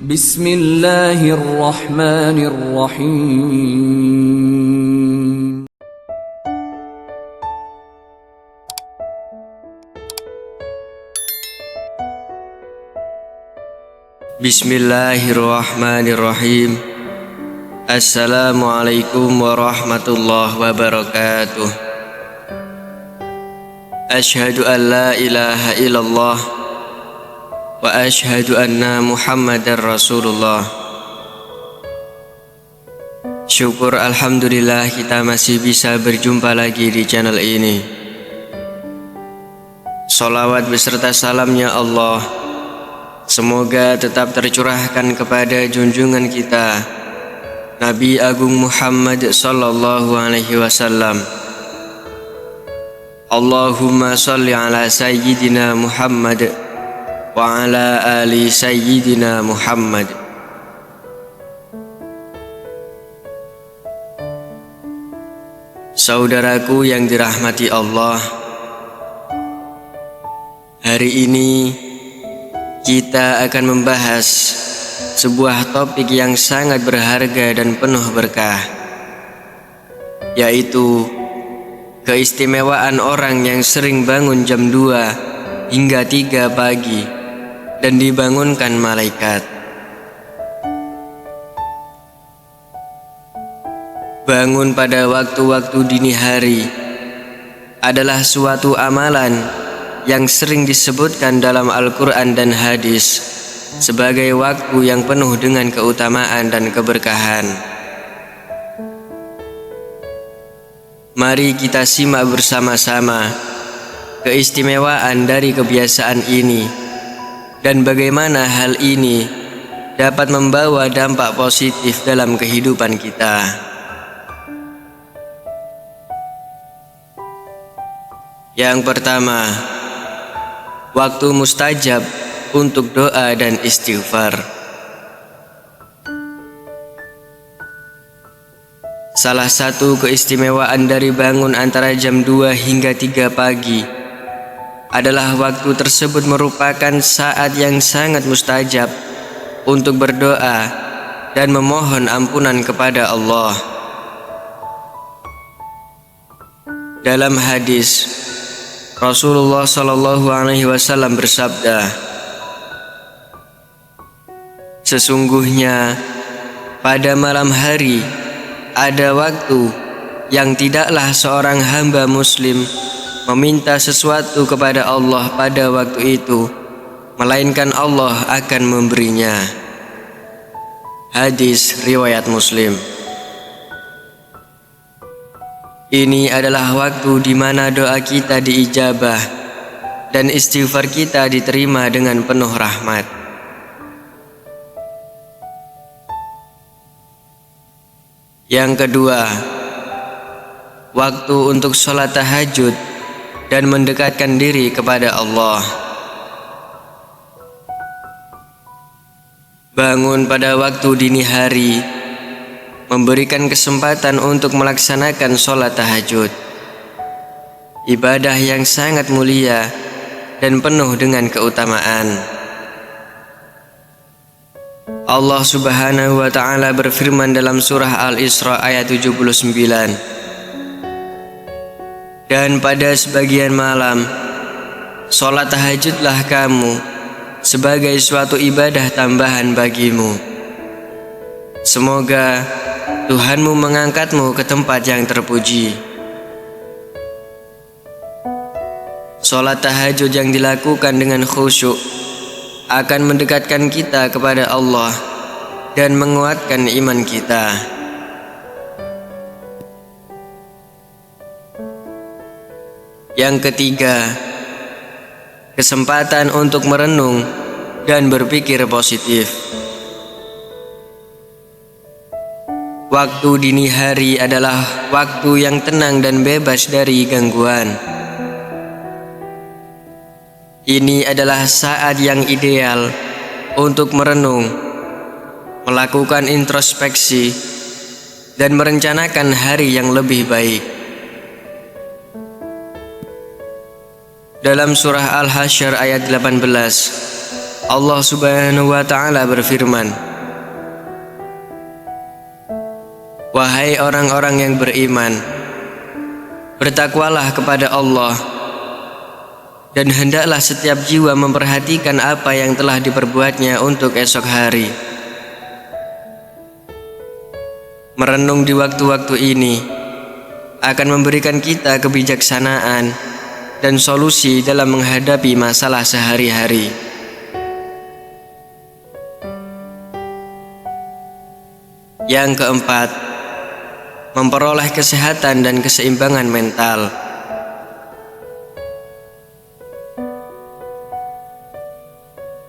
Bismillahirrahmanirrahim. Bismillahirrahmanirrahim. Assalamualaikum warahmatullahi wabarakatuh. Asyhadu an la ilaha illallah wa asyhadu anna Muhammadar Rasulullah. Syukur alhamdulillah kita masih bisa berjumpa lagi di channel ini. Sholawat beserta salamnya Allah semoga tetap tercurahkan kepada junjungan kita Nabi Agung Muhammad sallallahu alaihi wasallam. Allahumma sholli ala sayyidina Muhammad wa ala ali sayyidina Muhammad. Saudaraku yang dirahmati Allah, hari ini kita akan membahas sebuah topik yang sangat berharga dan penuh berkah, yaitu keistimewaan orang yang sering bangun jam 2 hingga 3 pagi dan dibangunkan malaikat. Bangun pada waktu-waktu dini hari adalah suatu amalan yang sering disebutkan dalam Al-Quran dan hadis sebagai waktu yang penuh dengan keutamaan dan keberkahan. Mari kita simak bersama-sama keistimewaan dari kebiasaan ini dan bagaimana hal ini dapat membawa dampak positif dalam kehidupan kita. Yang pertama, waktu mustajab untuk doa dan istighfar. Salah satu keistimewaan dari bangun antara jam 2 hingga 3 pagi adalah waktu tersebut merupakan saat yang sangat mustajab untuk berdoa dan memohon ampunan kepada Allah. Dalam hadis, Rasulullah Shallallahu Alaihi Wasallam bersabda, sesungguhnya pada malam hari ada waktu yang tidaklah seorang hamba muslim meminta sesuatu kepada Allah pada waktu itu, melainkan Allah akan memberinya. Hadis riwayat Muslim. Ini adalah waktu di mana doa kita diijabah dan istighfar kita diterima dengan penuh rahmat. Yang kedua, waktu untuk sholat tahajud dan mendekatkan diri kepada Allah. Bangun pada waktu dini hari memberikan kesempatan untuk melaksanakan sholat tahajud, ibadah yang sangat mulia dan penuh dengan keutamaan. Allah Subhanahu wa Ta'ala berfirman dalam surah Al-Isra ayat 79, dan pada sebagian malam sholat tahajudlah kamu sebagai suatu ibadah tambahan bagimu. Semoga Tuhanmu mengangkatmu ke tempat yang terpuji. Sholat tahajud yang dilakukan dengan khusyuk akan mendekatkan kita kepada Allah dan menguatkan iman kita. Yang ketiga, kesempatan untuk merenung dan berpikir positif. Waktu dini hari adalah waktu yang tenang dan bebas dari gangguan. Ini adalah saat yang ideal untuk merenung, melakukan introspeksi, dan merencanakan hari yang lebih baik. Dalam surah Al-Hasyr ayat 18, Allah Subhanahu wa Ta'ala berfirman, "Wahai orang-orang yang beriman, bertakwalah kepada Allah, dan hendaklah setiap jiwa memperhatikan apa yang telah diperbuatnya untuk esok hari." Merenung di waktu-waktu ini akan memberikan kita kebijaksanaan dan solusi dalam menghadapi masalah sehari-hari. Yang keempat, memperoleh kesehatan dan keseimbangan mental.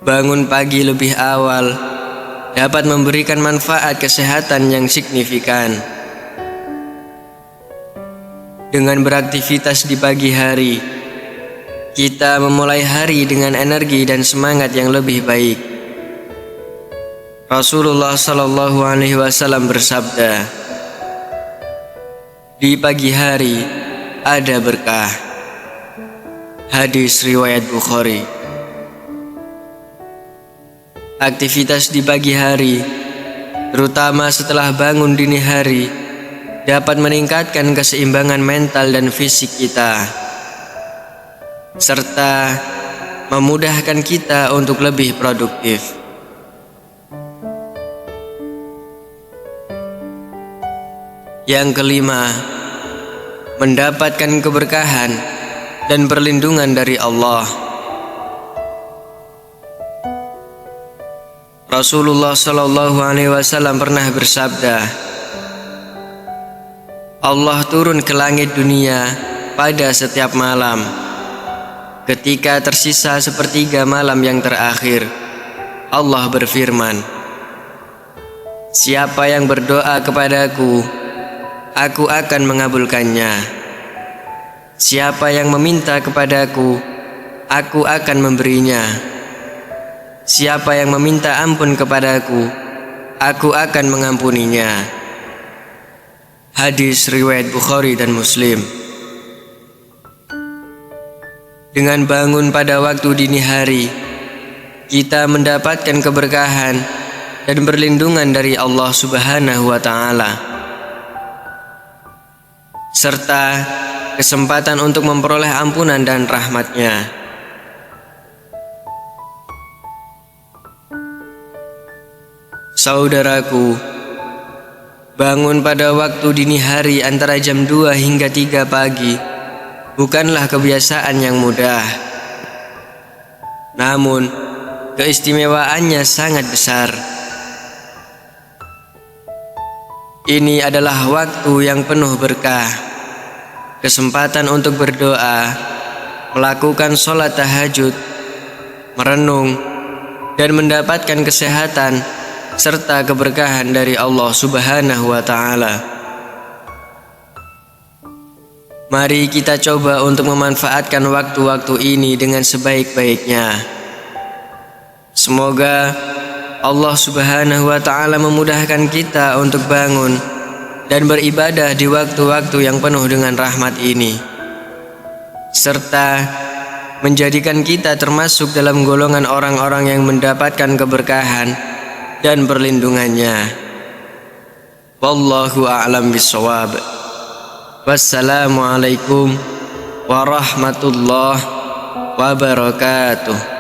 Bangun pagi lebih awal dapat memberikan manfaat kesehatan yang signifikan. Dengan beraktivitas di pagi hari, kita memulai hari dengan energi dan semangat yang lebih baik. Rasulullah Shallallahu Alaihi Wasallam bersabda, "Di pagi hari ada berkah." Hadis riwayat Bukhari. Aktivitas di pagi hari, terutama setelah bangun dini hari, dapat meningkatkan keseimbangan mental dan fisik kita, serta memudahkan kita untuk lebih produktif. Yang kelima, mendapatkan keberkahan dan perlindungan dari Allah. Rasulullah Shallallahu Alaihi Wasallam pernah bersabda, "Allah turun ke langit dunia pada setiap malam. Ketika tersisa sepertiga malam yang terakhir, Allah berfirman, 'Siapa yang berdoa kepadaku, aku akan mengabulkannya. Siapa yang meminta kepadaku, aku akan memberinya. Siapa yang meminta ampun kepadaku, aku akan mengampuninya." Hadis riwayat Bukhari dan Muslim. Dengan bangun pada waktu dini hari, kita mendapatkan keberkahan dan perlindungan dari Allah Subhanahu wa Ta'ala, serta kesempatan untuk memperoleh ampunan dan rahmat-Nya. Saudaraku, bangun pada waktu dini hari antara jam 2 hingga 3 pagi bukanlah kebiasaan yang mudah. Namun, keistimewaannya sangat besar. Ini adalah waktu yang penuh berkah, kesempatan untuk berdoa, melakukan sholat tahajud, merenung, dan mendapatkan kesehatan serta keberkahan dari Allah Subhanahu wa Ta'ala. Mari kita coba untuk memanfaatkan waktu-waktu ini dengan sebaik-baiknya. Semoga Allah Subhanahu wa Ta'ala memudahkan kita untuk bangun dan beribadah di waktu-waktu yang penuh dengan rahmat ini, serta menjadikan kita termasuk dalam golongan orang-orang yang mendapatkan keberkahan dan perlindungannya. Wallahu a'lam bishawab. Wassalamualaikum warahmatullahi wabarakatuh.